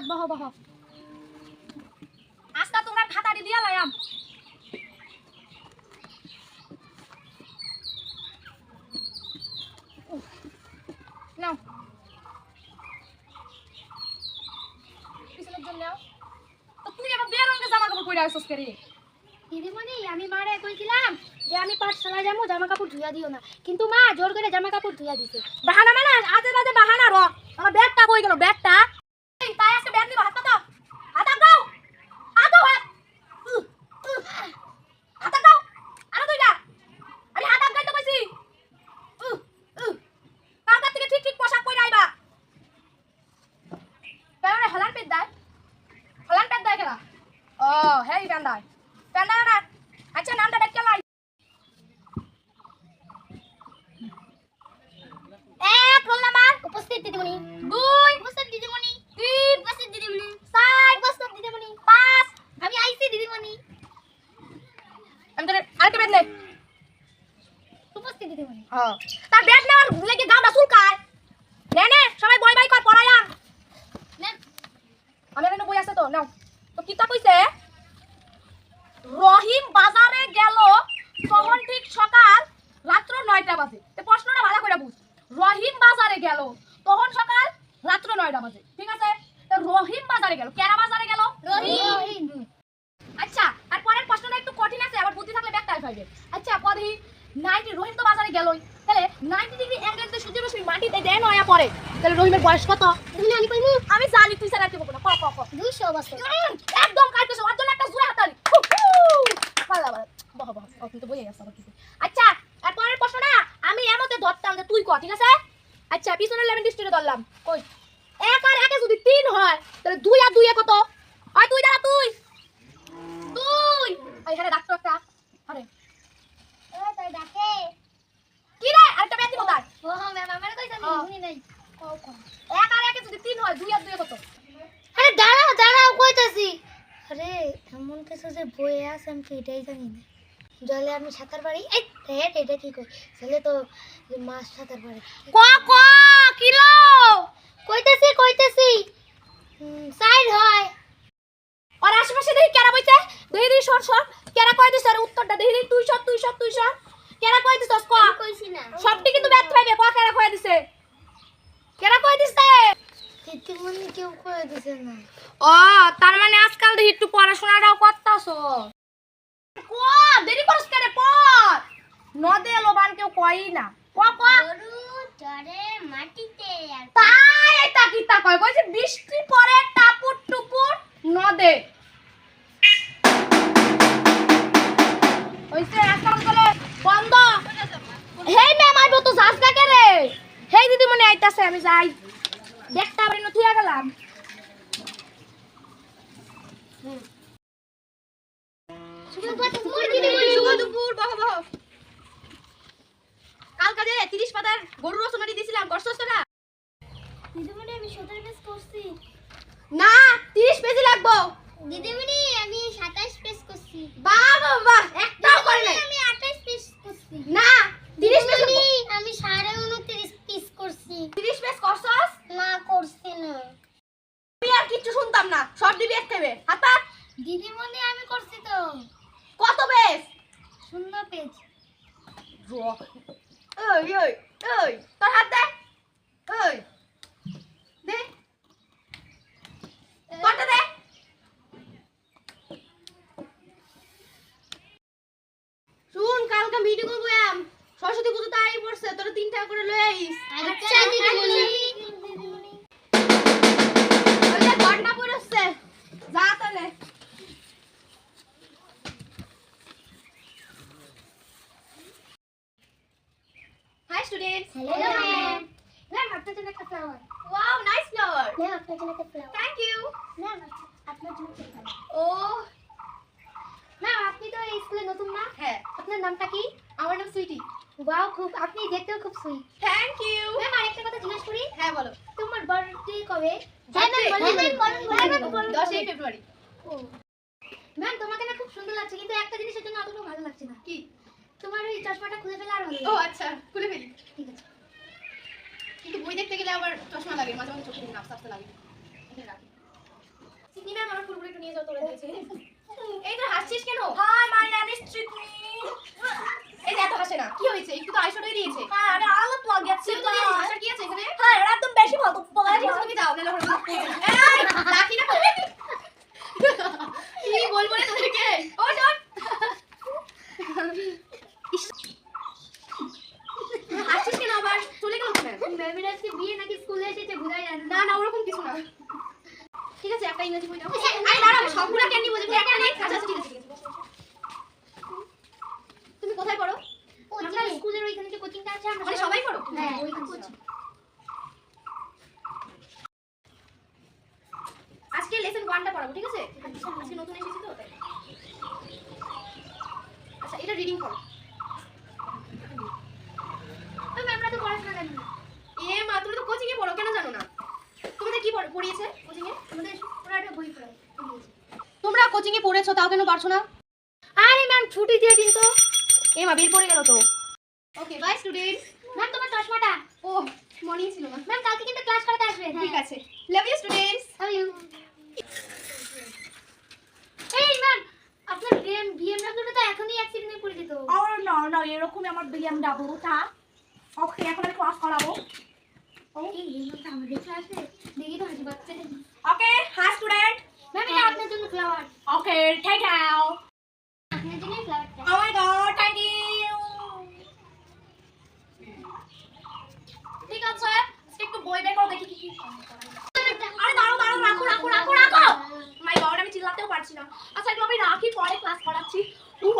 ধন্যবাদ বহ বহ আজকা তোমরা খাতাটি দিয়া লাইয়াম নাও পিছনের জন্য নাও তো তুই আবার বিয়ের রঙের জামা কাপড় পরে আসছিস কে রে দিদিমণি আমি মারে কইছিলাম যে আমি পাঠশালায় যাবো জামা কাপড় ধুইয়া দিও না কিন্তু মা জোর করে জামা কাপড় ধুইয়া দিছে বাহানা মানে আজে বাজে বাহানা র আমার ব্যাগটা কই গেল ব্যাগটা তাই আজকে ব্যাগ নিব হাত দাও হাত দাও হাত দাও আরে দুইটা আমি হাত গাইতে কইছি কালকা থেকে ঠিক ঠিক পোশাক পরে আইবা কেন হলান পেট দেয় কেনা ও হেই প্যান্ডায় না আচ্ছা নামটা ডাক কেলাই এক রোল নাম্বার উপস্থিত দিদিমণি 2 উপস্থিত দিদিমণি 3 উপস্থিত দিদিমণি 4 উপস্থিত দিদিমণি 5 আমি আইছি দিদিমণি আমি তোর আরেকটা ব্যাগ নে উপস্থিত দিদিমণি হ্যাঁ তার ব্যাগ নেওয়ার লেগে গামটা চুলকায় নে সবাই বই বই কর পড়ায়া নেন আমি এখানে বই আছে তো নাও তো কিতা কইছে রহিম বাজারে গেল তখন ঠিক সকাল রাত্র 9টা বাজে তে প্রশ্নটা ভালো করে বুঝ রহিম বাজারে গেল তখন সকাল রাত্র 9টা বাজে ঠিক আছে তো রহিম বাজারে গেল কেরা বাজারে গেল রহিম আচ্ছা আর পরের প্রশ্নটা একটু কঠিন আছে আবার বুদ্ধি থাকলে ব্যাকটাই পাইবে আচ্ছা পরে 90 রহিম তো বাজারে গেলই তাহলে 90 ডিগ্রি অ্যাঙ্গেলে সূর্যের রশ্মি মাটিতে দেয় নয়া পড়ে তাহলে রহিমের বয়স কত তুমি আমি কইমু আমি জানি তুই স্যার আর কি বলবো না ক 200 বছর একদম কাটতেছ ওর জন্য একটা জোরে হাততালি পালা বহ কিন্তু বইয়ে গেছে আবার কিছু আচ্ছা আর পরের প্রশ্নটা আমি এমতে ধরতাম যে তুই ক ঠিক আছে আচ্ছা পিছনের লেভেল ডিস্ট্রিক্টে ধরলাম কই এক আর একে যদি 3 হয় তাহলে 2 আর 2 এ কত হয় তুই দাঁড়া তুই এই হারে ডাক্তার একটা আরে তাই ডাকে কি রে আরেকটা ব্যাধি কোথায় ও ম্যাম আমার কইছে আমি শুনি নাই এক আর একে যদি 3 হয় 2 আর 2 এ কত আরে দাঁড়াও কইতাছি আরে এমন কিছু যে বইয়ে আছে আমি তো এটাই জানি না জলে আমি সাঁতার পারি এই এটা কি কই জলে তো মাছ সাঁতার পারে ক কিলো কইতাছি সাইড হয় আর আশেপাশে দেখি কেরা বইছে দেখি সর কেরা কই দিছ আর উত্তরটা দেখি তুই সর কেরা কই দিছস ক কইছি না সবটি কিন্তু ব্যর্থ হইবে ক কেরা কই দিছে দিদিমণি কেউ কই দিছে না ও তার মানে আজকাল দেখি একটু পড়াশোনাটাও করতাছ ক দেরি করছ কেরে পড় নদে লোবান কেউ কই না ক গরু চড়ে মাটিতে আর তাই এটা কিতা কয় কইছে বৃষ্টি পড়ে টাপুর টুপুর নদে ওইছে আসাম চলে বন্ধ হেই ম্যাম আইবো তো যাস না কে রে হেই দিদি মনে আইতাছে আমি যাই দেখতে আবার নথিয়া গেলাম শুভদুপুর বহ কাল কাজে 30 পাতার গরু রসমারি দিছিলাম করছস না দিদিমণি আমি 17 পেজ করছি না 30 পেজ লাগবো দিদিমণি আমি 27 পেজ করছি বাহ একটাও করে নাই আমি 28 পেজ করছি না 30 পেজ আমি 29.5 পেজ করছি 30 পেজ করছস না করছি না আমি আর কিছু শুনতাম না সব দিবি একটাবে হাতা দিদিমণি আমি করছি তো কত পেজ 0 পেজ ওই তোর হাত দে ওই দে কত দে শুন কালকে মিটিং করব এম সরস্বতী পুজো তো আই পড়ছে তোর 3 টাকা করে লই আইস আচ্ছা দিদিমণি ওই ঘন্টা পড়ছে যা তাহলে high students hello ma'am ma'am আপনার জন্য একটা flower wow nice flower ma'am আপনার জন্য একটা ফ্লাওয়ার থ্যাংক ইউ ম্যাম আপনার জন্য একটা ফ্লাওয়ার ও ম্যাম আপনি তো এই স্কুলে নতুন না হ্যাঁ আপনার নামটা কি আমার নাম সুইটি ওয়াও খুব আপনি দেখতেও খুব সুইট থ্যাংক ইউ ম্যাম আরেকটা কথা জিজ্ঞেস করি হ্যাঁ বলো তোমার বার্থডে কবে বলুন 10 ফেব্রুয়ারি ও ম্যাম তোমাকে না খুব সুন্দর লাগছে কিন্তু একটা জিনিসের জন্য অতটা ভালো লাগছে না কি তোমার ওই চশমাটা খুলে ফেলে আর ভালো ও লাগে আচ্ছা খুলে ফেলি ঠিক আছে কিন্তু বই দেখতে গেলে আবার চশমা লাগে মাঝে মাঝে চোখে নাফ সাফতে লাগে এটা রাখি নিয়ে যাও তোরে দিয়েছে। এই তো হাসছিস কেন? Hi my name is Chikni. এই যে এত হাসে না, কি হয়েছে? একটু তো আইশ্যাডো দিয়েছে। হ্যাঁ আরে আলো লাগছে তো দিয়েছে, হাসার কি আছে এখানে? হ্যাঁ এরা একদম বেশি ভালো বলা ঠিক তুমি যাও নালে ওরা এই লাকি না কি বলবো রে তোদেরকে? ও ডট হাসছিস কেন আবার? চলে গেল কেন? ম্যামের আজকে বিয়ে নাকি স্কুলে এসেছে বুঝাই যায় না না ওরকম কিছু না। ঠিক আছে একটা ইংরেজি বই দাও। আরে দাঁড়াও সবগুলা ক্যান্ডি বই দেবো একটা নেই। আচ্ছা আচ্ছা ঠিক আছে ঠিক আছে। তুমি কোথায় পড়ো? আমরা স্কুলের ওইখানে যে কোচিংটা আছে আমরা মানে সবাই পড়ো? হ্যাঁ ওইখানে আচ্ছা। আজকে লেসন 1টা পড়াবো ঠিক আছে? আজকে নতুন এসেছি তো তাই। আচ্ছা এটা রিডিং করো। তো আমরা তো পড়াশোনা জানি না। এ মা তুমি তো কোচিং এ পড়ো কেন জানো না? তোমাদের কি পড়িয়েছে কোচিং এ? আমাদের পুরো একটা বই পড়ায় তোমরা কোচিং এ পড়েছো তাও কেন পারছো না? আরে ম্যাম ছুটি দিয়ে দিন তো। এ মা বের পড়ে গেল তো। Okay bye students. ম্যাম তোমার চশমাটা। ও মনেই ছিল না। ম্যাম কালকে কিন্তু ক্লাস করতে আসবে। ঠিক আছে love you students. Love you. এই ম্যাম আপনার বিএমডব্লিউটা তো এখনই অ্যাক্সিডেন্টে পড়ে যেত। আর না না এরকমই আমার BMW টা। ওকে এখন আমি ক্লাস করাবো। এই ম্যামটা আমাদের ক্লাসে দেখি তো হাসি পাচ্ছে। ওকে হাই স্টুডেন্ট। ম্যাম এটা আপনার জন্য ফ্লাওয়ার। Okay thank you. আপনার জন্য ফ্লাওয়ারটা। Oh my god thank you. ঠিক আছে আজকে একটু বই বের করো দেখি কি কি। আরে দাঁড়াও দাঁড়াও রাখো রাখো রাখো রাখো। মাই গড আমি চিল্লাতেও পারছি না। আচ্ছা এগুলো আমি রাখি পরে ক্লাস করাচ্ছি।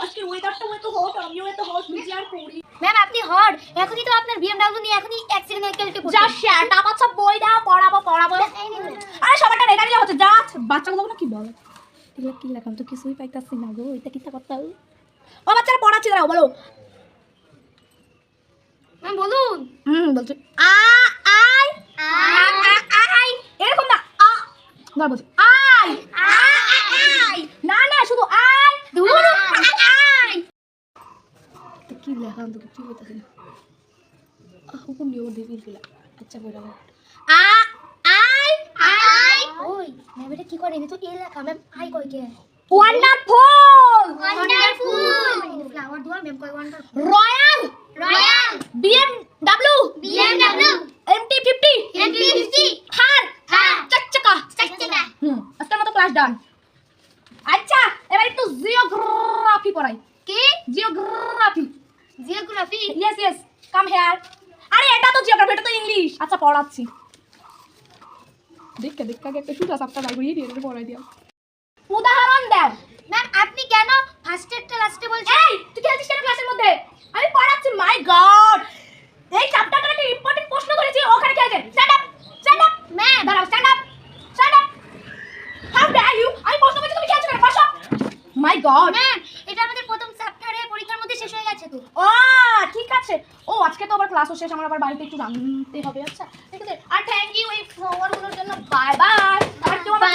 আজকে ওয়েদারটা এত হট আমিও এত হট নিজে আর পড়ি। ম্যাম আপনি হট এখনই তো আপনার বিএমডব্লিউ নিয়ে এখনই অ্যাক্সিডেন্ট হয়ে গেলতে যা শেয়ার না বাচ্চা বই দাও পড়াবো পড়াবো। আরে সবাইটা রেখা দিলে হচ্ছে যা বাচ্চাগুলো না কি বলে এগুলো কি লেখা তো কিছুই পাইতাছি না গো এটা কিতা কথা ও বাচ্চারা পড়াচ্ছি দাঁড়াও বলো। ম্যাম বলুন। বলছি আই আই এরকম না না বলছি আই আই না না শুধু আই দূর আই তো কি লেখা তো কি হইতাছে না হুকুম নিও দেবি দিলা আচ্ছা বড় আই আই ওই ম্যাম এটা কি করে তো এই লেখা ম্যাম আই কই কে ওয়ান্ডারফুল ওয়ান্ডারফুল ফ্লাওয়ার দোয়া ম্যাম কই wonderful royal royal BMW MT50 থার চাচকা আজকের মতো ক্লাস ডান। আচ্ছা এবার একটু জিওগ্রাফি পড়াই। কি geography geography yes yes come here. আরে এটা তো জিওগ্রাফি এটা তো ইংলিশ। আচ্ছা পড়াচ্ছি দেখকে দেখকে আগে একটা শুটা সাপটা বাই করিয়ে দিয়ে পড়াই দিও। উদাহরণ দাও। ম্যাম আপনি কেন ফার্স্ট এডটা লাস্টে বলছেন? এই তুই কি আছিস কেন ক্লাসের মধ্যে? আমি পড়াচ্ছি মাই গড এই চ্যাপ্টারটা একটা ইম্পর্টেন্ট প্রশ্ন করেছি ওখানে কি আছে? স্ট্যান্ড আপ ম্যাম দাঁড়াও stand up how dare you আমি প্রশ্ন করছি তুমি কি আছো কেন বসো। মাই গড ম্যাম এটা আমাদের প্রথম চ্যাপ্টারে পরীক্ষার মধ্যে শেষ হয়ে গেছে তো। ও ঠিক আছে ও আজকে তো আবার ক্লাসও শেষ আমার আবার বাড়িতে একটু জানতে হবে। আচ্ছা ঠিক আছে আর থ্যাংক ইউ এই ফ্লাওয়ারগুলোর জন্য বাই বাই। আর কেউ আমার